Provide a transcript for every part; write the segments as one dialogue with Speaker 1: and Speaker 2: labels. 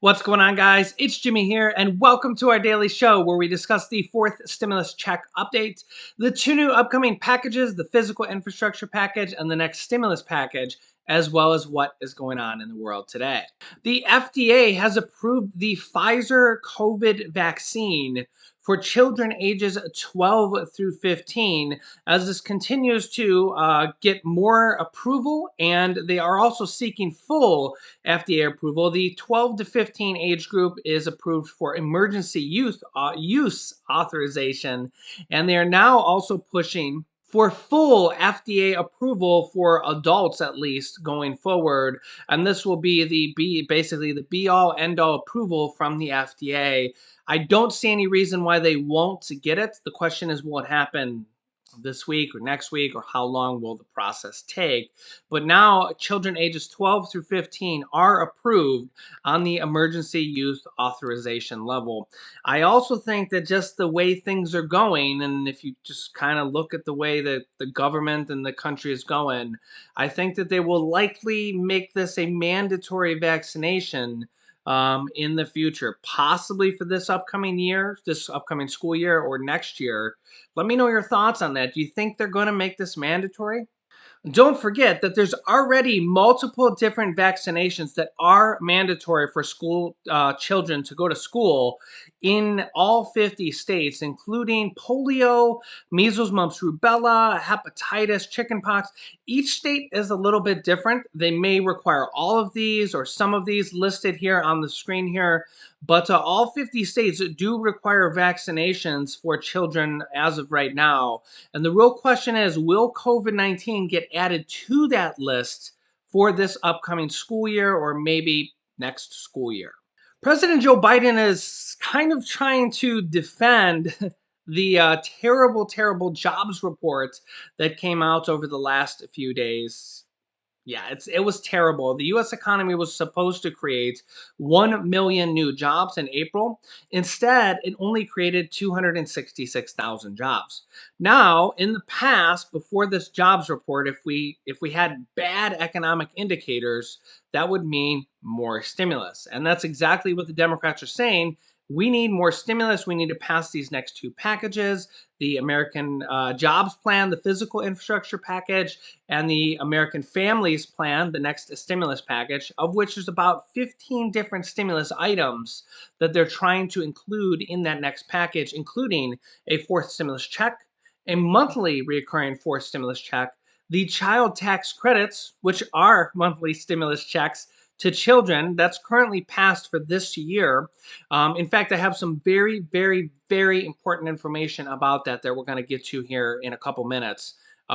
Speaker 1: What's going on, guys? It's Jimmy here, and welcome to our daily show where we discuss the fourth stimulus check update, the two new upcoming packages, the physical infrastructure package and the next stimulus package, as well as what is going on in the world today. The FDA has approved the Pfizer COVID vaccine for children ages 12 through 15 as this continues to get more approval, and they are also seeking full FDA approval. The 12 to 15 age group is approved for emergency use authorization, and they are now also pushing for full FDA approval for adults, at least going forward. And this will be basically the be all end all approval from the FDA. I don't see any reason why they won't get it. The question is, will it happen this week or next week, or how long will the process take? But now children ages 12 through 15 are approved on the emergency use authorization level. I also think that just the way things are going, and if you just kind of look at the way that the government and the country is going, I think that they will likely make this a mandatory vaccination in the future, possibly for this upcoming year, this upcoming school year, or next year. Let me know your thoughts on that. Do you think they're going to make this mandatory? Don't forget that there's already multiple different vaccinations that are mandatory for school children to go to school in all 50 states, including polio, measles, mumps, rubella, hepatitis, chickenpox. Each state is a little bit different. They may require all of these or some of these listed here on the screen here, but all 50 states do require vaccinations for children as of right now. And the real question is, will COVID-19 get added to that list for this upcoming school year or maybe next school year? President Joe Biden is kind of trying to defend the terrible, terrible jobs report that came out over the last few days. Yeah, it was terrible. The US economy was supposed to create 1 million new jobs in April. Instead, it only created 266,000 jobs. Now, in the past, before this jobs report, if we had bad economic indicators, that would mean more stimulus. And that's exactly what the Democrats are saying. We need more stimulus. We need to pass these next two packages, the American Jobs Plan, the physical infrastructure package, and the American Families Plan, the next stimulus package, of which there's about 15 different stimulus items that they're trying to include in that next package, including a fourth stimulus check, a monthly recurring fourth stimulus check, the child tax credits, which are monthly stimulus checks to children that's currently passed for this year. In fact, I have some very, very, very important information about that we're going to get to here in a couple minutes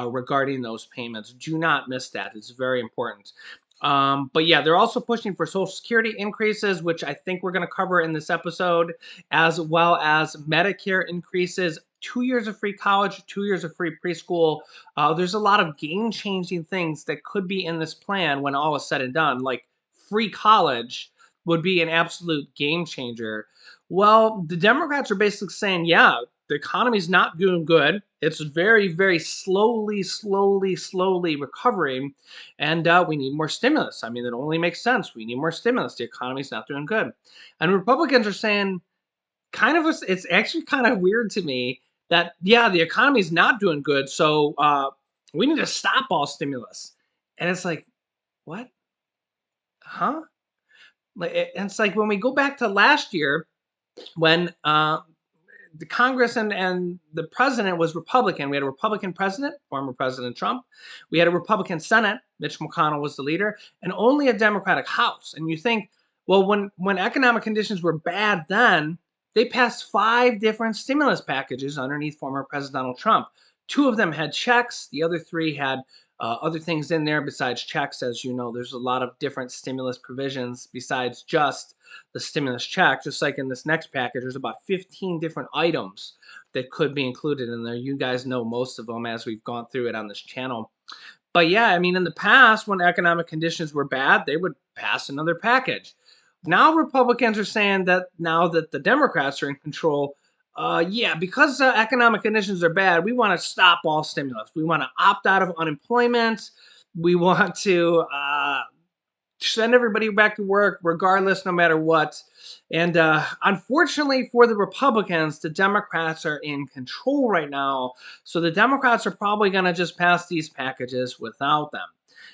Speaker 1: regarding those payments. Do not miss that. It's very important. But yeah, they're also pushing for Social Security increases, which I think we're going to cover in this episode, as well as Medicare increases, 2 years of free college, 2 years of free preschool. There's a lot of game-changing things that could be in this plan when all is said and done, like free college would be an absolute game changer. Well, the Democrats are basically saying, yeah, the economy's not doing good. It's very, very slowly recovering, and we need more stimulus. I mean, it only makes sense. We need more stimulus. The economy's not doing good. And Republicans are saying, it's actually kind of weird to me that, yeah, the economy's not doing good, so we need to stop all stimulus. And it's like, what? Huh? And it's like when we go back to last year when the Congress and the president was Republican. We had a Republican president, former President Trump. We had a Republican Senate, Mitch McConnell was the leader, and only a Democratic House. And you think, well, when economic conditions were bad then, they passed 5 different stimulus packages underneath former President Donald Trump. 2 of them had checks. The other 3 had other things in there besides checks. As you know, there's a lot of different stimulus provisions besides just the stimulus check. Just like in this next package, there's about 15 different items that could be included in there. You guys know most of them as we've gone through it on this channel. But yeah, I mean, in the past, when economic conditions were bad, they would pass another package. Now Republicans are saying that now that the Democrats are in control, yeah, because economic conditions are bad, we want to stop all stimulus. We want to opt out of unemployment. We want to send everybody back to work regardless, no matter what. And unfortunately for the Republicans, the Democrats are in control right now. So the Democrats are probably going to just pass these packages without them.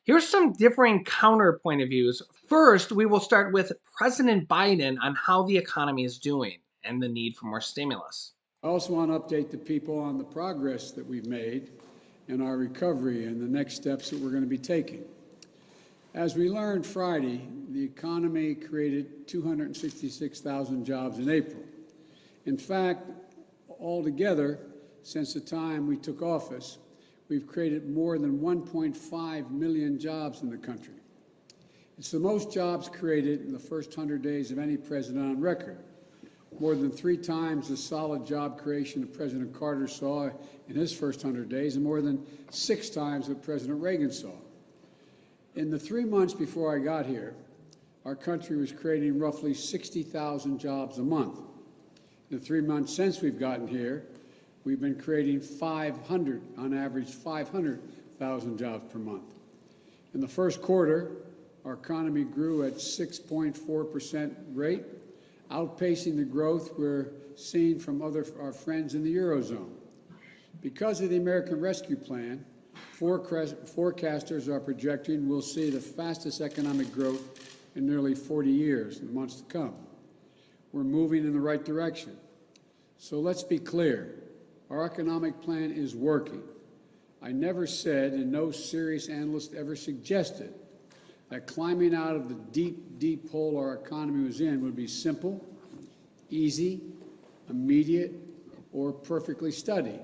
Speaker 1: Here's some differing counterpoint of views. First, we will start with President Biden on how the economy is doing and the need for more stimulus.
Speaker 2: I also want to update the people on the progress that we've made in our recovery and the next steps that we're going to be taking. As we learned Friday, the economy created 266,000 jobs in April. In fact, altogether, since the time we took office, we've created more than 1.5 million jobs in the country. It's the most jobs created in the first 100 days of any president on record, more than 3 times the solid job creation that President Carter saw in his first 100 days, and more than 6 times what President Reagan saw. In the 3 months before I got here, our country was creating roughly 60,000 jobs a month. In the 3 months since we've gotten here, we've been creating 500, on average 500,000 jobs per month. In the first quarter, our economy grew at 6.4% rate, outpacing the growth we're seeing from our friends in the Eurozone. Because of the American Rescue Plan, forecasters are projecting we'll see the fastest economic growth in nearly 40 years in the months to come. We're moving in the right direction. So let's be clear. Our economic plan is working. I never said, and no serious analyst ever suggested, that climbing out of the deep, deep hole our economy was in would be simple, easy, immediate, or perfectly studied.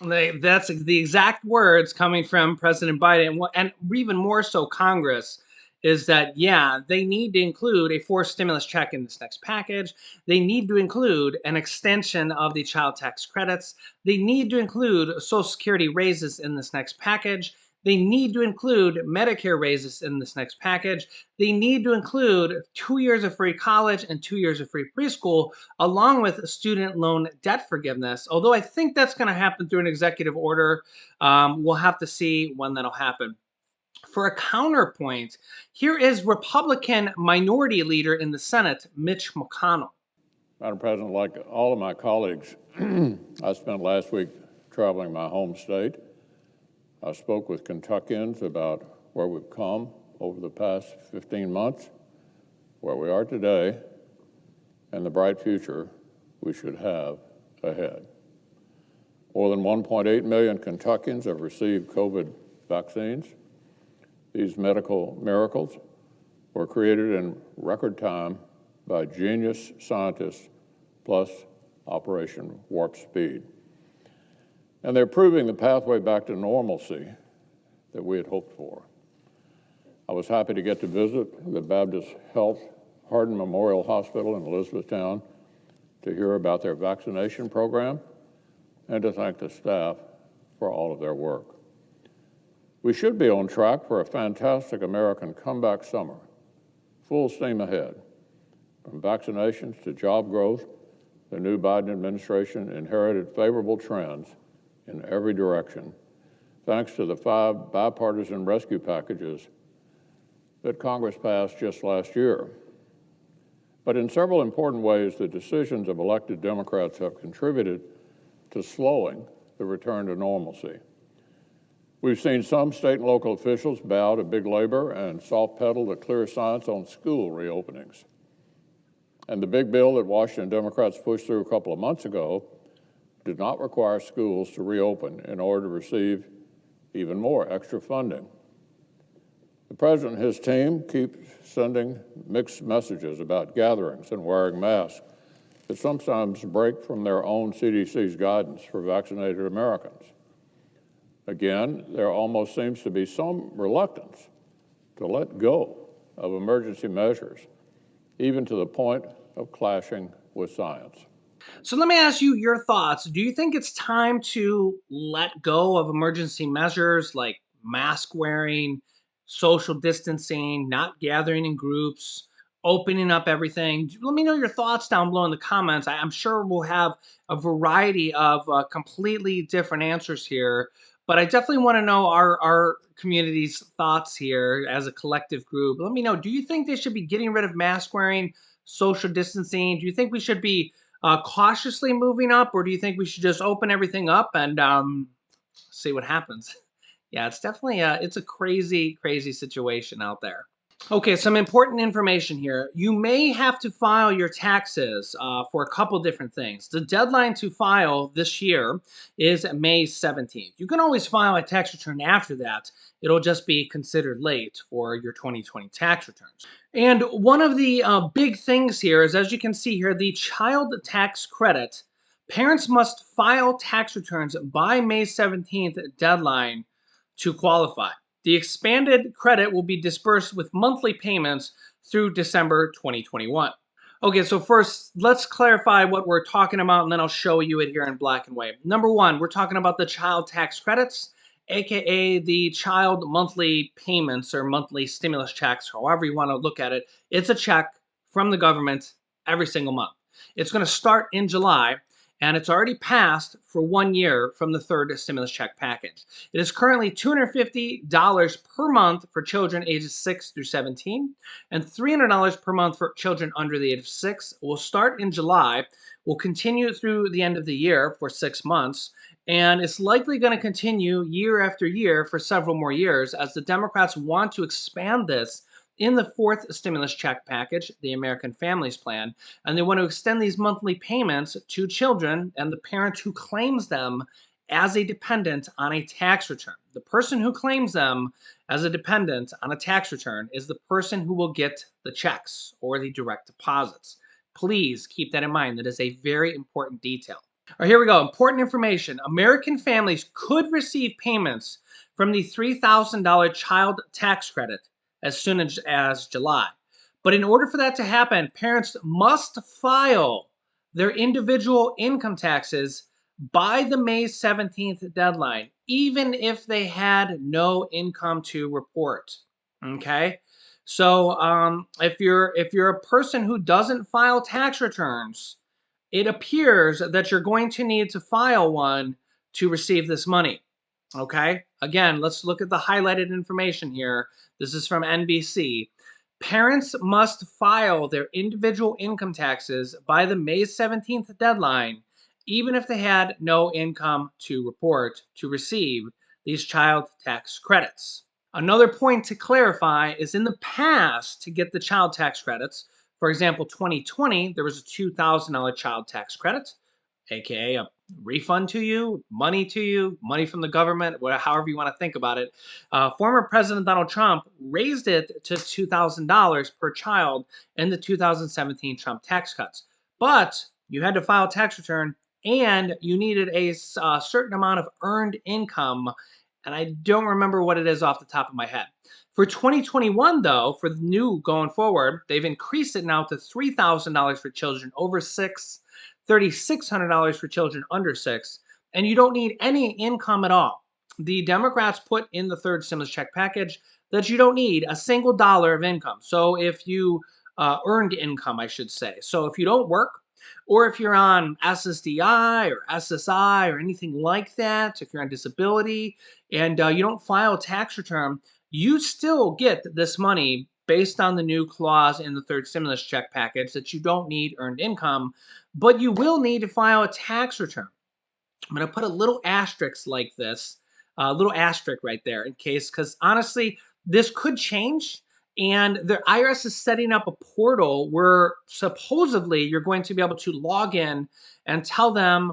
Speaker 1: That's the exact words coming from President Biden, and even more so Congress, is that, yeah, they need to include a forced stimulus check in this next package. They need to include an extension of the child tax credits. They need to include Social Security raises in this next package. They need to include Medicare raises in this next package. They need to include 2 years of free college and 2 years of free preschool, along with student loan debt forgiveness. Although I think that's going to happen through an executive order. We'll have to see when that'll happen. For a counterpoint, here is Republican Minority Leader in the Senate, Mitch McConnell.
Speaker 3: Madam President, like all of my colleagues, I spent last week traveling my home state. I spoke with Kentuckians about where we've come over the past 15 months, where we are today, and the bright future we should have ahead. More than 1.8 million Kentuckians have received COVID vaccines. These medical miracles were created in record time by genius scientists plus Operation Warp Speed. And they're proving the pathway back to normalcy that we had hoped for. I was happy to get to visit the Baptist Health Hardin Memorial Hospital in Elizabethtown to hear about their vaccination program and to thank the staff for all of their work. We should be on track for a fantastic American comeback summer, full steam ahead. From vaccinations to job growth, the new Biden administration inherited favorable trends in every direction, thanks to the 5 bipartisan rescue packages that Congress passed just last year. But in several important ways, the decisions of elected Democrats have contributed to slowing the return to normalcy. We've seen some state and local officials bow to big labor and soft pedal the clear science on school reopenings. And the big bill that Washington Democrats pushed through a couple of months ago did not require schools to reopen in order to receive even more extra funding. The president and his team keep sending mixed messages about gatherings and wearing masks that sometimes break from their own CDC's guidance for vaccinated Americans. Again, there almost seems to be some reluctance to let go of emergency measures, even to the point of clashing with science.
Speaker 1: So let me ask you your thoughts. Do you think it's time to let go of emergency measures like mask wearing, social distancing, not gathering in groups, opening up everything? Let me know your thoughts down below in the comments. I'm sure we'll have a variety of completely different answers here. But I definitely want to know our community's thoughts here as a collective group. Let me know. Do you think they should be getting rid of mask wearing, social distancing? Do you think we should be cautiously moving up, or do you think we should just open everything up and see what happens? Yeah, it's definitely it's a crazy, crazy situation out there. Okay, some important information here. You may have to file your taxes for a couple different things. The deadline to file this year is May 17th. You can always file a tax return after that. It'll just be considered late for your 2020 tax returns. And one of the big things here is, as you can see here, the child tax credit. Parents must file tax returns by May 17th deadline to qualify. The expanded credit will be dispersed with monthly payments through December 2021. Okay, so first, let's clarify what we're talking about, and then I'll show you it here in black and white. Number one, we're talking about the child tax credits, aka the child monthly payments or monthly stimulus checks, however you want to look at it. It's a check from the government every single month. It's going to start in July, and it's already passed for 1 year from the third stimulus check package. It is currently $250 per month for children ages 6 through 17 and $300 per month for children under the age of 6. It will start in July, will continue through the end of the year for 6 months, and it's likely going to continue year after year for several more years as the Democrats want to expand this in the fourth stimulus check package, the American Families Plan, and they want to extend these monthly payments to children and the parent who claims them as a dependent on a tax return. The person who claims them as a dependent on a tax return is the person who will get the checks or the direct deposits. Please keep that in mind. That is a very important detail. All right, here we go. Important information. American families could receive payments from the $3,000 child tax credit as soon as July. But in order for that to happen, parents must file their individual income taxes by the May 17th deadline, even if they had no income to report. Okay? So if you're a person who doesn't file tax returns, it appears that you're going to need to file one to receive this money. Okay? Again, let's look at the highlighted information here. This is from NBC. Parents must file their individual income taxes by the May 17th deadline, even if they had no income to report to receive these child tax credits. Another point to clarify is in the past, to get the child tax credits, for example, 2020, there was a $2,000 child tax credit, aka a refund to you, money from the government, however you want to think about it. Former President Donald Trump raised it to $2,000 per child in the 2017 Trump tax cuts. But you had to file a tax return and you needed a certain amount of earned income. And I don't remember what it is off the top of my head. For 2021, though, for the new going forward, they've increased it now to $3,000 for children over 6, $3,600 for children under 6, and you don't need any income at all. The Democrats put in the third stimulus check package that you don't need a single dollar of income. So if you earned income, I should say. So if you don't work, or if you're on SSDI or SSI or anything like that, if you're on disability and you don't file a tax return, you still get this money based on the new clause in the third stimulus check package that you don't need earned income, but you will need to file a tax return. I'm going to put a little asterisk like this, a little asterisk right there in case, because honestly, this could change. And the IRS is setting up a portal where supposedly you're going to be able to log in and tell them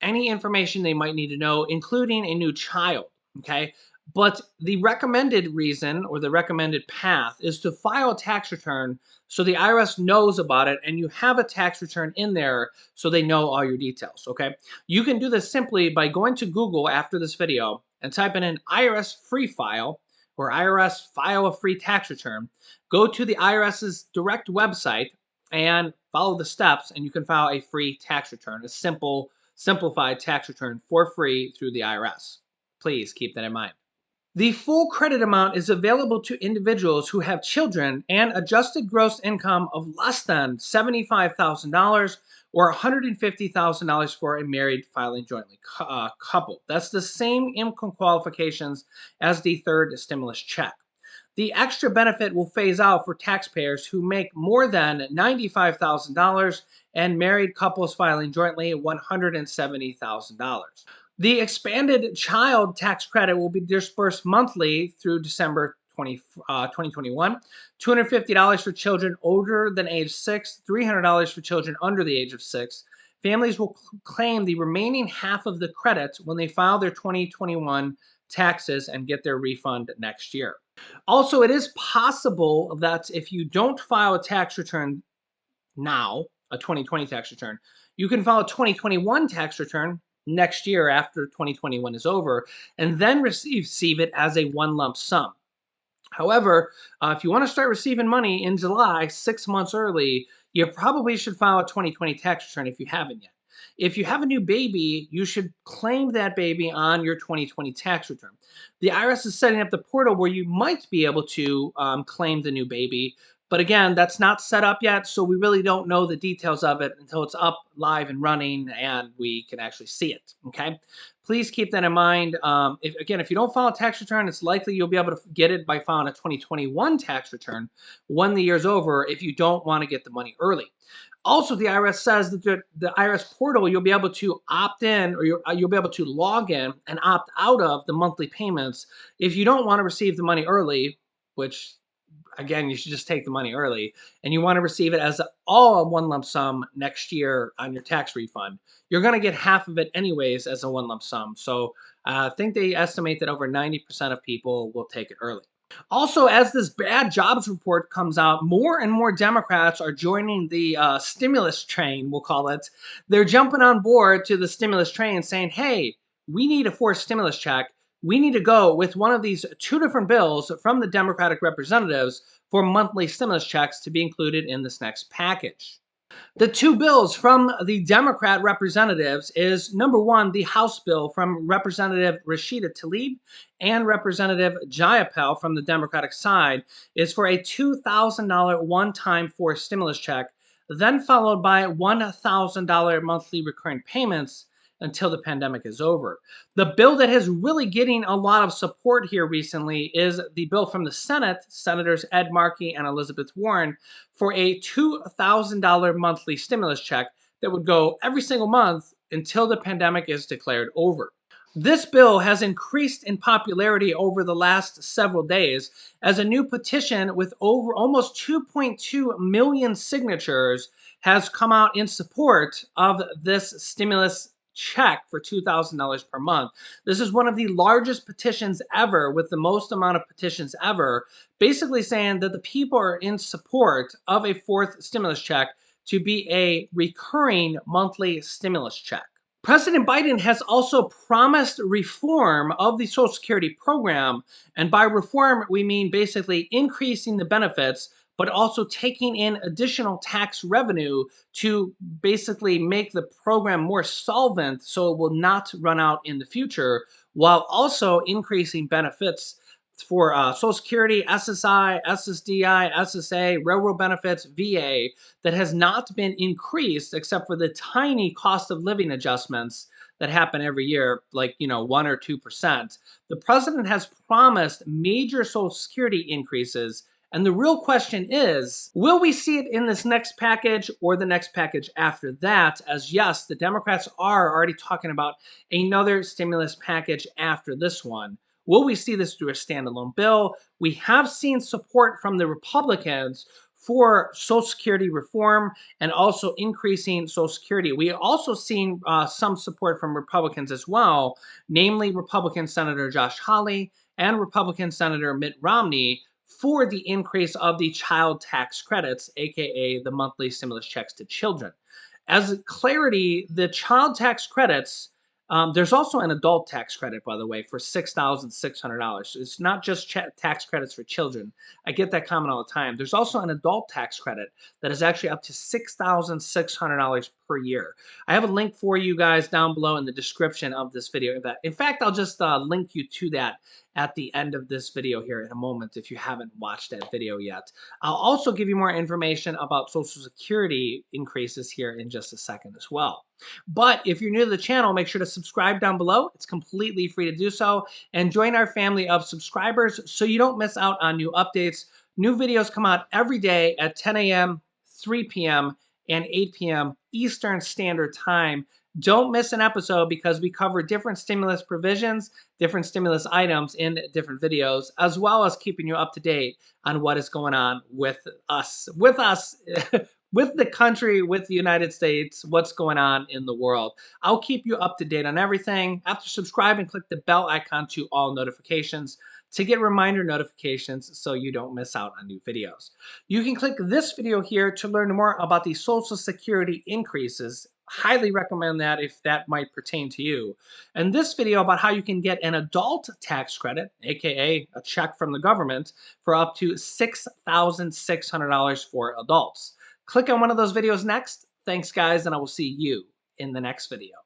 Speaker 1: any information they might need to know, including a new child. Okay. But the recommended reason or the recommended path is to file a tax return so the IRS knows about it and you have a tax return in there so they know all your details. Okay. You can do this simply by going to Google after this video and typing in IRS free file or IRS file a free tax return. Go to the IRS's direct website and follow the steps, and you can file a free tax return, a simple, simplified tax return for free through the IRS. Please keep that in mind. The full credit amount is available to individuals who have children and adjusted gross income of less than $75,000 or $150,000 for a married filing jointly couple. That's the same income qualifications as the third stimulus check. The extra benefit will phase out for taxpayers who make more than $95,000 and married couples filing jointly $170,000. The expanded child tax credit will be disbursed monthly through December 2021. $250 for children older than age 6, $300 for children under the age of 6. Families will claim the remaining half of the credit when they file their 2021 taxes and get their refund next year. Also, it is possible that if you don't file a tax return now, a 2020 tax return, you can file a 2021 tax return next year after 2021 is over and then receive it as a one lump sum. However, if you want to start receiving money in July, 6 months early, you probably should file a 2020 tax return if you haven't yet. If you have a new baby, you should claim that baby on your 2020 tax return. The IRS is setting up the portal where you might be able to claim the new baby. But again, that's not set up yet, so we really don't know the details of it until it's up live and running and we can actually see it. Okay. Please keep that in mind. If you don't file a tax return, it's likely you'll be able to get it by filing a 2021 tax return when the year's over if you don't want to get the money early. Also, the IRS says that the IRS portal, you'll be able to opt in or you'll be able to log in and opt out of the monthly payments if you don't want to receive the money early, which again, you should just take the money early and you want to receive it as all a one lump sum next year on your tax refund. You're going to get half of it anyways as a one lump sum. So I think they estimate that over 90% of people will take it early. Also, as this bad jobs report comes out, more and more Democrats are joining the stimulus train, we'll call it. They're jumping on board to the stimulus train saying, hey, we need a forced stimulus check. We need to go with one of these two different bills from the Democratic representatives for monthly stimulus checks to be included in this next package. The two bills from the Democrat representatives is number one, the House bill from Representative Rashida Tlaib and Representative Jayapal from the Democratic side is for a $2,000 one-time forced stimulus check, then followed by $1,000 monthly recurring payments until the pandemic is over. The bill that is really getting a lot of support here recently is the bill from the Senate, Senators Ed Markey and Elizabeth Warren, for a $2,000 monthly stimulus check that would go every single month until the pandemic is declared over. This bill has increased in popularity over the last several days as a new petition with over almost 2.2 million signatures has come out in support of this stimulus check for $2,000 per month. This is one of the largest petitions ever, with the most amount of petitions ever, basically saying that the people are in support of a fourth stimulus check to be a recurring monthly stimulus check. President Biden has also promised reform of the Social Security program. And by reform, we mean basically increasing the benefits, but also taking in additional tax revenue to basically make the program more solvent so it will not run out in the future, while also increasing benefits for Social Security, SSI, SSDI, SSA, railroad benefits, VA, that has not been increased except for the tiny cost of living adjustments that happen every year, like 1 or 2%. The president has promised major Social Security increases. And the real question is, will we see it in this next package or the next package after that? As yes, the Democrats are already talking about another stimulus package after this one. Will we see this through a standalone bill? We have seen support from the Republicans for Social Security reform and also increasing Social Security. We also seen some support from Republicans as well, namely Republican Senator Josh Hawley and Republican Senator Mitt Romney, for the increase of the child tax credits, aka the monthly stimulus checks to children. As clarity, the child tax credits, there's also an adult tax credit, by the way, for $6,600. It's not just tax credits for children. I get that comment all the time. There's also an adult tax credit that is actually up to $6,600 per year. I have a link for you guys down below in the description of this video. In fact, I'll just link you to that at the end of this video here in a moment if you haven't watched that video yet. I'll also give you more information about Social Security increases here in just a second as well. But if you're new to the channel, make sure to subscribe down below. It's completely free to do so. And join our family of subscribers so you don't miss out on new updates. New videos come out every day at 10 a.m., 3 p.m., and 8 p.m. Eastern Standard Time. Don't miss an episode because we cover different stimulus provisions, different stimulus items in different videos, as well as keeping you up to date on what is going on with us, with the country, with the United States, what's going on in the world. I'll keep you up to date on everything. After subscribing, click the bell icon to all notifications to get reminder notifications so you don't miss out on new videos. You can click this video here to learn more about the Social Security increases. Highly recommend that if that might pertain to you. And this video about how you can get an adult tax credit, aka a check from the government, for up to $6,600 for adults. Click on one of those videos next. Thanks, guys, and I will see you in the next video.